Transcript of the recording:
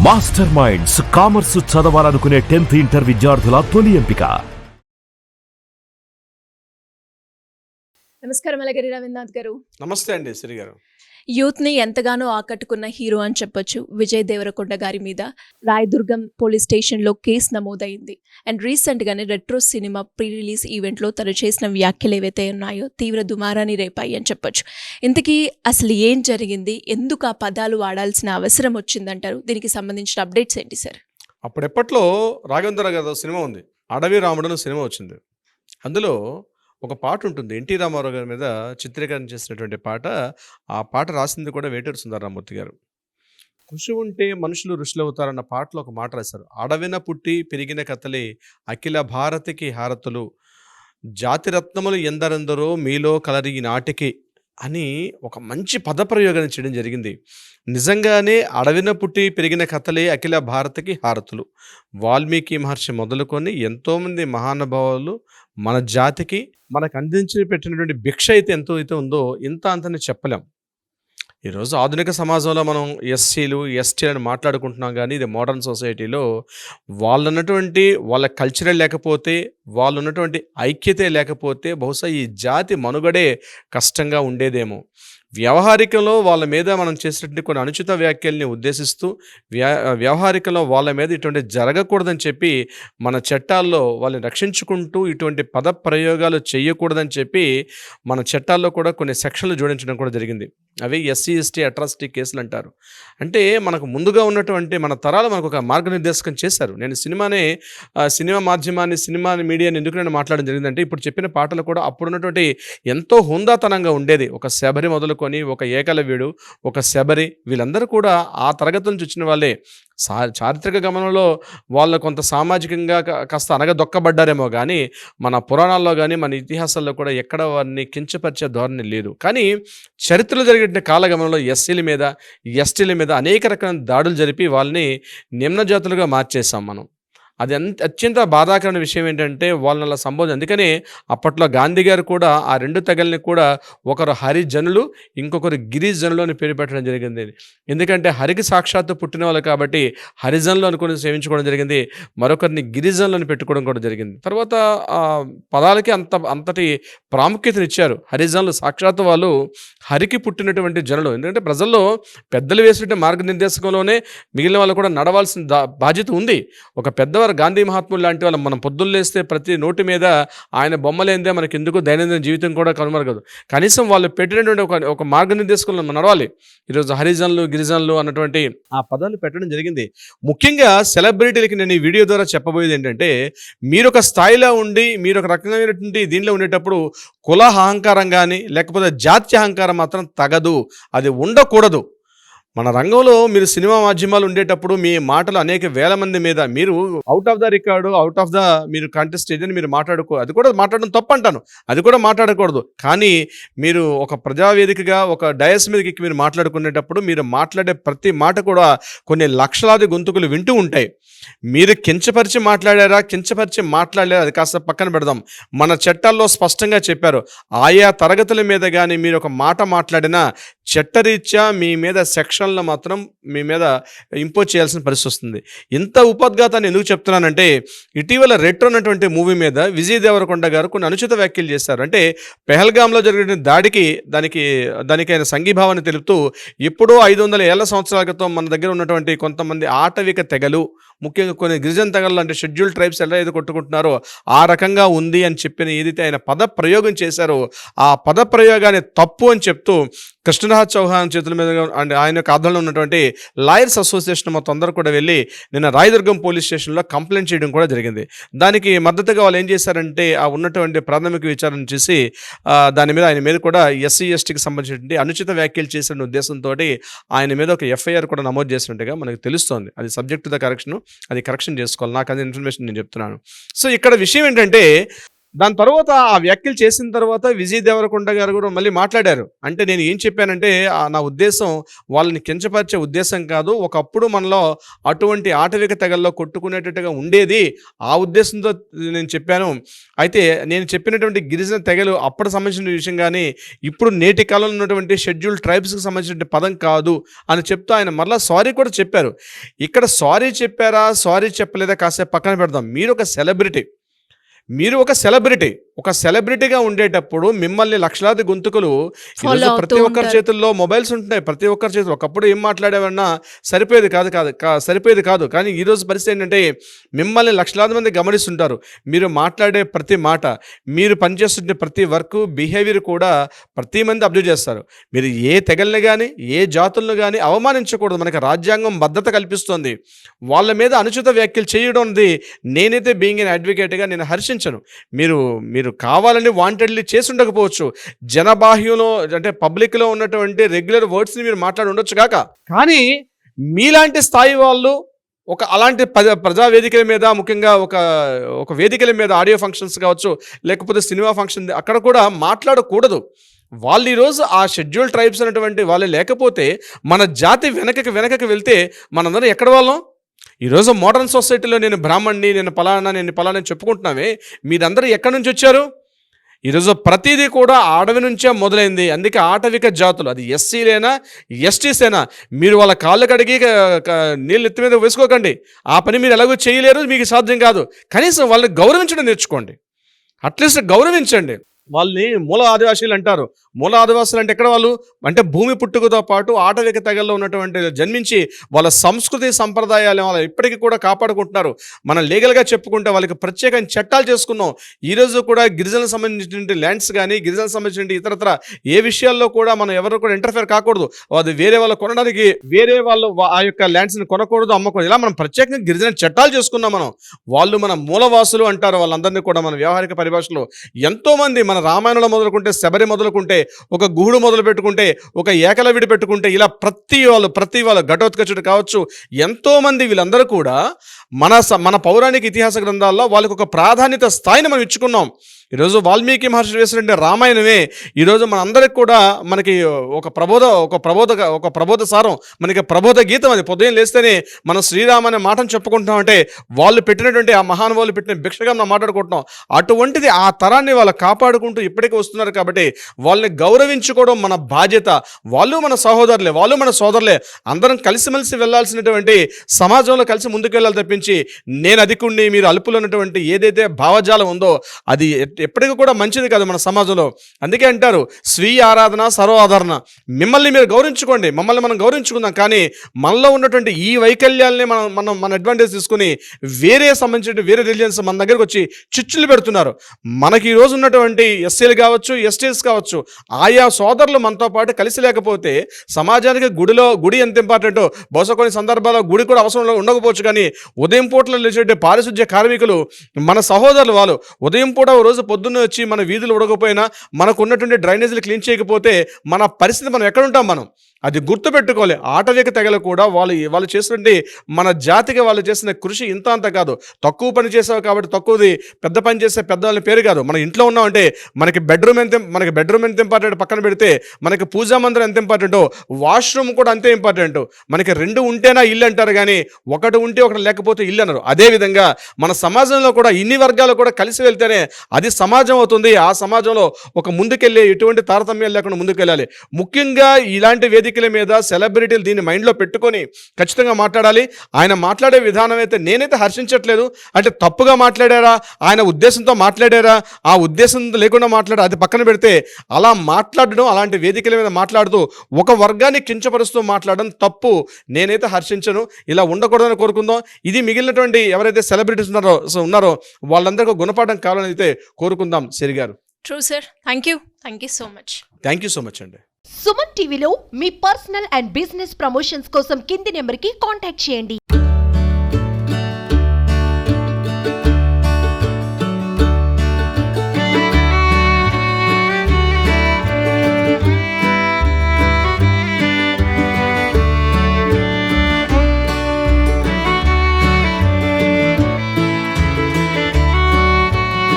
Master minds commerce చదవాలనుకునే 10th inter విద్యార్థుల తొలి ఎంపిక. నమస్కారం అలగిరి రవీంద్రనాథ్ గారు. నమస్తే అండి శ్రీ గారు. యూత్ని ఎంతగానో ఆకట్టుకున్న హీరో అని చెప్పొచ్చు విజయ్ దేవరకొండ గారి మీద రాయదుర్గం పోలీస్ స్టేషన్లో కేసు నమోదైంది. అండ్ రీసెంట్గానే రెట్రో సినిమా ప్రీ రిలీజ్ ఈవెంట్లో తను చేసిన వ్యాఖ్యలు ఏవైతే ఉన్నాయో తీవ్ర దుమారాన్ని రేపాయి అని చెప్పొచ్చు. ఇంతకీ అసలు ఏం జరిగింది, ఎందుకు ఆ పదాలు వాడాల్సిన అవసరం వచ్చిందంటారు? దీనికి సంబంధించిన అప్డేట్స్ ఏంటి సార్? అప్పుడెప్పట్లో రాఘవేంద్ర గారి సినిమా ఉంది, అడవి రాముడు అనే సినిమా వచ్చింది. అందులో ఒక పాట ఉంటుంది, ఎన్టీ రామారావు గారి మీద చిత్రీకరణ చేసినటువంటి పాట. ఆ పాట రాసింది కూడా వేటూరి సుందరరామూర్తి గారు. కృషి ఉంటే మనుషులు ఋషులు అవుతారన్న పాటలో ఒక మాట రాశారు. అడవిన పుట్టి పెరిగిన కథలే అఖిల భారతికి హారతులు, జాతిరత్నములు ఎందరెందరో మీలో కలరి నాటికి అని ఒక మంచి పదప్రయోగాన్ని చేయడం జరిగింది. నిజంగానే అడవిన పుట్టి పెరిగిన కథలే అఖిల భారతికి హారతులు. వాల్మీకి మహర్షి మొదలుకొని ఎంతోమంది మహానుభావులు మన జాతికి మనకు అందించి పెట్టినటువంటి భిక్ష అయితే ఎంతో అయితే ఉందో ఇంత అంతని చెప్పలేం. ఈరోజు ఆధునిక సమాజంలో మనం ఎస్సీలు ఎస్టీలను మాట్లాడుకుంటున్నాం, కానీ ఇది మోడర్న్ సొసైటీలో వాళ్ళ కల్చరే లేకపోతే, వాళ్ళు ఉన్నటువంటి ఐక్యతే లేకపోతే బహుశా ఈ జాతి మనుగడే కష్టంగా ఉండేదేమో. వ్యవహారికంలో వాళ్ళ మీద మనం చేసినటువంటి కొన్ని అనుచిత వ్యాఖ్యల్ని ఉద్దేశిస్తూ వ్యవహారికంలో వాళ్ళ మీద ఇటువంటి జరగకూడదని చెప్పి మన చట్టాల్లో వాళ్ళని రక్షించుకుంటూ ఇటువంటి పద ప్రయోగాలు చేయకూడదని చెప్పి మన చట్టాల్లో కూడా కొన్ని సెక్షన్లు జోడించడం కూడా జరిగింది. అవి ఎస్సీ ఎస్టీ అట్రాసిటీ కేసులు అంటారు. అంటే మనకు ముందుగా ఉన్నటువంటి మన తరాలు మనకు ఒక మార్గనిర్దేశకం చేశారు. నేను సినిమా మాధ్యమాన్ని, సినిమా మీడియాని ఎందుకు నేను మాట్లాడడం జరిగిందంటే, ఇప్పుడు చెప్పిన పాటలు కూడా అప్పుడున్నటువంటి ఎంతో హుందాతనంగా ఉండేది. ఒక శబరి మొదలుకొని ఒక ఏకలవ్యుడు, ఒక శబరి, వీళ్ళందరూ కూడా ఆ తరగతి నుంచి వచ్చిన వాళ్ళే. చారిత్రక గమనంలో వాళ్ళు కొంత సామాజికంగా కాస్త అనగదొక్కబడ్డారేమో కానీ మన పురాణాల్లో కానీ మన ఇతిహాసాల్లో కూడా ఎక్కడ వారిని కించపరిచే ధోరణి లేదు. కానీ చరిత్రలో జరిగిన కాలగమనంలో ఎస్సీల మీద ఎస్టీల మీద అనేక రకాల దాడులు జరిపి వాళ్ళని నిమ్న జాతులుగా మార్చేసాం మనం. అది అత్యంత బాధాకరమైన విషయం ఏంటంటే వాళ్ళని అలా సంబోధన. అందుకనే అప్పట్లో గాంధీ గారు కూడా ఆ రెండు తెగల్ని కూడా ఒకరు హరిజనులు, ఇంకొకరు గిరిజనులు అని పేరు పెట్టడం జరిగింది. ఎందుకంటే హరికి సాక్షాత్తు పుట్టిన వాళ్ళు కాబట్టి హరిజనులు అనుకుని సేవించుకోవడం జరిగింది, మరొకరిని గిరిజనులు అని పెట్టుకోవడం కూడా జరిగింది. తర్వాత పదాలకి అంతటి ప్రాముఖ్యతనిచ్చారు. హరిజనులు సాక్షాత్తు వాళ్ళు హరికి పుట్టినటువంటి జనులు. ఎందుకంటే ప్రజల్లో పెద్దలు వేసినటువంటి మార్గనిర్దేశకంలోనే మిగిలిన వాళ్ళు కూడా నడవాల్సిన బాధ్యత ఉంది. ఒక పెద్దవారు గాంధీ మహాత్ములు లాంటి వాళ్ళు మనం పొద్దున్న లేస్తే ప్రతి నోటి మీద ఆయన బొమ్మలేందే మనకి ఎందుకు దైనందిన జీవితం కూడా కనుమరగదు. కనీసం వాళ్ళు పెట్టినటువంటి ఒక మార్గనిర్దేశకంలో నడవాలి. ఈరోజు హరిజనులు గిరిజనులు అన్నటువంటి ఆ పదాలు పెట్టడం జరిగింది. ముఖ్యంగా సెలబ్రిటీలకి నేను ఈ వీడియో ద్వారా చెప్పబోయేది ఏంటంటే, మీరు ఒక స్థాయిలో ఉండి మీరు ఒక రకమైనటువంటి దీనిలో ఉండేటప్పుడు కుల అహంకారం కానీ లేకపోతే జాతి అహంకారం మాత్రం తగదు, అది ఉండకూడదు. మన రంగంలో మీరు సినిమా మాధ్యమాలు ఉండేటప్పుడు మీ మాటలు అనేక వేల మంది మీద మీరు out of the record, out of the మీరు కంటెస్ట్ ఏదని మీరు అది కూడా మాట్లాడడం తప్పు అంటాను, అది కూడా మాట్లాడకూడదు. కానీ మీరు ఒక ప్రజావేదికగా ఒక డయస్ మీదకి మీరు మాట్లాడుకునేటప్పుడు మీరు మాట్లాడే ప్రతి మాట కూడా కొన్ని లక్షలాది గొంతుకులు వింటూ ఉంటాయి. మీరు కించపరిచి మాట్లాడారా అది కాస్త పక్కన పెడదాం. మన చట్టాల్లో స్పష్టంగా చెప్పారు, ఆయా తరగతుల మీద కానీ మీరు ఒక మాట మాట్లాడినా చట్టరీత్యా మీ మీద సెక్షన్లు మాత్రం మీ మీద ఇంపోజ్ చేయాల్సిన పరిస్థితి వస్తుంది. ఇంత ఉపద్ఘాతాన్ని ఎందుకు చెప్తున్నానంటే, ఇటీవల రెట్రో అన్నటువంటి మూవీ మీద విజయ్ దేవరకొండ గారు కొన్ని అనుచిత వ్యాఖ్యలు చేశారు. అంటే పెహల్గాంలో జరిగిన దాడికి దానికి ఆయన సంఘీభావాన్ని తెలుపుతూ ఎప్పుడో 500 ఏళ్ల సంవత్సరాల క్రితం మన దగ్గర ఉన్నటువంటి కొంతమంది ఆటవిక తెగలు, ముఖ్యంగా కొన్ని గిరిజన తెగలు అంటే షెడ్యూల్ ట్రైబ్స్ ఎలా ఏదో కొట్టుకుంటున్నారో ఆ రకంగా ఉంది అని చెప్పిన ఏదైతే ఆయన పద ప్రయోగం చేశారో ఆ పద ప్రయోగాన్ని తప్పు అని చెప్తూ కృష్ణరాజ్ చౌహాన్ చేతుల మీద అండ్ ఆయన యొక్క ఆధ్వర్యంలో ఉన్నటువంటి లాయర్స్ అసోసియేషన్ మొత్తం అందరూ కూడా వెళ్ళి నిన్న రాయదుర్గం పోలీస్ స్టేషన్లో కంప్లైంట్ చేయడం కూడా జరిగింది. దానికి మద్దతుగా వాళ్ళు ఏం చేశారంటే ఆ ఉన్నటువంటి ప్రాథమిక విచారణ చేసి ఆయన మీద కూడా ఎస్సీ ఎస్టీకి సంబంధించినటువంటి అనుచిత వ్యాఖ్యలు చేసిన ఉద్దేశంతో ఆయన మీద ఒక ఎఫ్ఐఆర్ కూడా నమోదు చేసినట్టుగా మనకు తెలుస్తోంది. అది సబ్జెక్ట్ టు ద కరెక్షన్, అది కరెక్షన్ చేసుకోవాలి. నాకు అది ఇన్ఫర్మేషన్ నేను చెప్తున్నాను. సో ఇక్కడ విషయం ఏంటంటే, దాని తర్వాత ఆ వ్యాఖ్యలు చేసిన తర్వాత విజయ్ దేవరకొండ గారు కూడా మళ్ళీ మాట్లాడారు. అంటే నేను ఏం చెప్పానంటే నా ఉద్దేశం వాళ్ళని కించపరిచే ఉద్దేశం కాదు. ఒకప్పుడు మనలో అటువంటి ఆటవిక తెగల్లో కొట్టుకునేటట్టుగా ఉండేది. ఆ ఉద్దేశంతో నేను చెప్పాను. అయితే నేను చెప్పినటువంటి గిరిజన తెగలు అప్పటి సంబంధించిన విషయం కానీ ఇప్పుడు నేటి కాలంలో ఉన్నటువంటి షెడ్యూల్ ట్రైబ్స్కి సంబంధించిన పదం కాదు అని చెప్తూ ఆయన మరలా సారీ కూడా చెప్పారు. ఇక్కడ సారీ చెప్పారా సారీ చెప్పలేదా కాసేపు పక్కన పెడదాం. మీరు ఒక సెలబ్రిటీగా ఉండేటప్పుడు మిమ్మల్ని లక్షలాది గొంతుకులు ఈరోజు ప్రతి ఒక్కరి చేతుల్లో మొబైల్స్ ఉంటున్నాయి. ప్రతి ఒక్కరి చేతుల్లో ఒకప్పుడు ఏం మాట్లాడేవన్నా సరిపోయేది కాదు. కానీ ఈరోజు పరిస్థితి ఏంటంటే మిమ్మల్ని లక్షలాది మంది గమనిస్తుంటారు. మీరు మాట్లాడే ప్రతి మాట, మీరు పనిచేస్తుంటే ప్రతి వర్క్ బిహేవియర్ కూడా ప్రతి మంది అబ్జర్వ్ చేస్తారు. మీరు ఏ తెగల్ని కానీ ఏ జాతులను కానీ అవమానించకూడదు. మనకి రాజ్యాంగం భద్రత కల్పిస్తోంది. వాళ్ళ మీద అనుచిత వ్యాఖ్యలు చేయడం అనేది నేనైతే బీయింగ్ ఎన్ అడ్వకేట్గా నేను హర్షించను. మీరు కావాలని వాంటెడ్లీ చేసి ఉండకపోవచ్చు. జనబాహ్యంలో అంటే పబ్లిక్లో ఉన్నటువంటి రెగ్యులర్ వర్డ్స్ని మీరు మాట్లాడి ఉండొచ్చు కాక, కానీ మీలాంటి స్థాయి వాళ్ళు అలాంటి ప్రజా వేదికల మీద, ముఖ్యంగా ఒక వేదికల మీద ఆడియో ఫంక్షన్స్ కావచ్చు, లేకపోతే సినిమా ఫంక్షన్, అక్కడ కూడా మాట్లాడకూడదు. వాళ్ళు ఈరోజు ఆ షెడ్యూల్ ట్రైబ్స్ అనేటువంటి వాళ్ళు లేకపోతే మన జాతి వెనకకి వెళ్తే మనందరం ఎక్కడ వాళ్ళం? ఈరోజు మోడర్న్ సొసైటీలో నేను బ్రాహ్మణ్ణి, నేను పలానా చెప్పుకుంటున్నామే, మీరందరూ ఎక్కడి నుంచి వచ్చారు? ఈరోజు ప్రతిదీ కూడా అడవి నుంచే మొదలైంది. అందుకే ఆటవిక జాతులు, అది ఎస్సీలైనా ఎస్టీసైనా, మీరు వాళ్ళ కాళ్ళు కడిగి నీళ్ళు ఎత్తి మీద వేసుకోకండి. ఆ పని మీరు ఎలాగో చేయలేరు, మీకు సాధ్యం కాదు. కనీసం వాళ్ళని గౌరవించడం నేర్చుకోండి. అట్లీస్ట్ గౌరవించండి. వాళ్ళని మూల ఆదివాసీలు అంటారు. మూల ఆదివాసులు అంటే ఎక్కడ వాళ్ళు అంటే భూమి పుట్టుకతో పాటు ఆటవిక తెగల్లో ఉన్నటువంటి జన్మించి వాళ్ళ సంస్కృతి సంప్రదాయాలు వాళ్ళు ఇప్పటికీ కూడా కాపాడుకుంటున్నారు. మనం లీగల్గా చెప్పుకుంటే వాళ్ళకి ప్రత్యేకమైన చట్టాలు చేసుకున్నాం. ఈరోజు కూడా గిరిజనలకు సంబంధించిన ల్యాండ్స్ కానీ, గిరిజనలకు సంబంధించిన ఇతరత్ర ఏ విషయాల్లో కూడా మనం ఎవరు కూడా ఇంటర్ఫేర్ కాకూడదు. అది వేరే వాళ్ళు కొనడానికి వేరే వాళ్ళు ఆ యొక్క ల్యాండ్స్ని కొనకూడదు, అమ్మకూడదు. ఇలా మనం ప్రత్యేకంగా గిరిజన చట్టాలు చేసుకున్నాం. వాళ్ళు మన మూలవాసులు అంటారు. వాళ్ళందరినీ కూడా మన వ్యవహారిక పరిభాషలో ఎంతోమంది, మన రామాయణంలో మొదలుకుంటే, శబరి మొదలుకుంటే, ఒక గుహుడు మొదలు పెట్టుకుంటే, ఒక ఏకలవిడి పెట్టుకుంటే, ఇలా ప్రతి వాళ్ళు ఘటోత్కచుడు కావచ్చు, ఎంతోమంది వీళ్ళందరూ కూడా మన పౌరాణిక ఇతిహాస గ్రంథాల్లో వాళ్ళకి ఒక ప్రాధాన్యత స్థాయిని మనం ఇచ్చుకున్నాం. ఈరోజు వాల్మీకి మహర్షి వేసినటువంటి రామాయణమే ఈరోజు మనందరికి కూడా మనకి ఒక ప్రబోధ సారం, మనకి ప్రబోధ గీతం. అది పొద్దున్న లేస్తేనే మనం శ్రీరామ అనే మాటను చెప్పుకుంటున్నామంటే వాళ్ళు పెట్టినటువంటి ఆ మహానుభావులు పెట్టిన భిక్షగా మనం మాట్లాడుకుంటున్నాం. అటువంటిది ఆ తరాన్ని వాళ్ళు కాపాడుకుంటూ ఇప్పటికీ వస్తున్నారు. కాబట్టి వాళ్ళని గౌరవించుకోవడం మన బాధ్యత. వాళ్ళు మన సహోదరులే, వాళ్ళు మన సోదరులే. అందరం కలిసిమెలిసి వెళ్ళాల్సినటువంటి సమాజంలో కలిసి ముందుకు వెళ్ళాలి తప్పించి నేను అధికుణ్ణి మీరు అల్పులు అన్నటువంటి ఏదైతే భావజాలం ఉందో అది ఎప్పటికీ కూడా మంచిది కాదు మన సమాజంలో. అందుకే అంటారు స్వీయ ఆరాధన సర్వాధారణ. మిమ్మల్ని మీరు గౌరవించుకోండి, మమ్మల్ని మనం గౌరవించుకుందాం. కానీ మనలో ఉన్నటువంటి ఈ వైకల్యాల్ని మన అడ్వాంటేజ్ తీసుకుని వేరే సంబంధించిన వేరే రిలీజియన్స్ మన దగ్గరకు వచ్చి చిచ్చులు పెడుతున్నారు. మనకి ఈరోజు ఉన్నటువంటి ఎస్సీలు కావచ్చు, ఎస్టీస్ కావచ్చు, ఆయా సోదరులు మనతో పాటు కలిసి లేకపోతే సమాజానికి గుడి ఎంత ఇంపార్టెంటో బహుశా కొన్ని సందర్భాల్లో గుడి కూడా అవసరం ఉండకపోవచ్చు. కానీ ఉదయం పూటలో లేచే పారిశుద్ధ్య కార్మికులు మన సహోదరులు. వాళ్ళు ఉదయం పూట రోజు పొద్దున్న వచ్చి మన వీధులు ఉడకపోయినా, మనకు ఉన్నటువంటి డ్రైనేజీలు క్లీన్ చేయకపోతే మన పరిస్థితి మనం ఎక్కడ ఉంటాం? మనం అది గుర్తుపెట్టుకోవాలి. ఆటవిక తెగలు కూడా వాళ్ళు చేసినటువంటి మన జాతికి వాళ్ళు చేసిన కృషి ఇంత అంత కాదు. తక్కువ పని చేసావు కాబట్టి తక్కువది, పెద్ద పని చేసే పెద్దవాళ్ళని పేరు కాదు. మన ఇంట్లో ఉన్నామంటే మనకి బెడ్రూమ్ ఎంత ఇంపార్టెంట్ పక్కన పెడితే, మనకి పూజా మందిరం ఎంత ఇంపార్టెంటో వాష్రూమ్ కూడా అంతే ఇంపార్టెంట్. మనకి 2 ఉంటేనా ఇల్లు అంటారు, కానీ ఒకటి ఉంటే ఒకటి లేకపోతే ఇల్లు అన్నారు. అదేవిధంగా మన సమాజంలో కూడా ఇన్ని వర్గాలు కూడా కలిసి వెళ్తేనే అది సమాజం అవుతుంది. ఆ సమాజంలో ఒక ముందుకెళ్ళి ఎటువంటి తారతమ్యాలు లేకుండా ముందుకెళ్ళాలి. ముఖ్యంగా ఇలాంటి వేదికల మీద సెలబ్రిటీలు దీన్ని మైండ్లో పెట్టుకొని ఖచ్చితంగా మాట్లాడాలి. ఆయన మాట్లాడే విధానం అయితే నేనైతే హర్షించట్లేదు. అంటే తప్పుగా మాట్లాడారా, ఆయన ఉద్దేశంతో మాట్లాడారా, ఆ ఉద్దేశం లేకుండా మాట్లాడారు, అది పక్కన పెడితే అలా మాట్లాడడం, అలాంటి వేదికల మీద మాట్లాడుతూ ఒక వర్గాన్ని కించపరుస్తూ మాట్లాడడం తప్పు. నేనైతే హర్షించను. ఇలా ఉండకూడదని కోరుకుందాం. ఇది మిగిలినటువంటి ఎవరైతే సెలబ్రిటీస్ ఉన్నారో వాళ్ళందరికీ గుణపాఠం కావాలని అయితే కోరుకుందాం. సిరి గారు. True sir, thank you so much. Thank you so much అండి. సుమన్ టీవీలో మీ పర్సనల్ అండ్ బిజినెస్ ప్రమోషన్స్ కోసం కింది నెంబర్కి కాంటాక్ట్ చేయండి.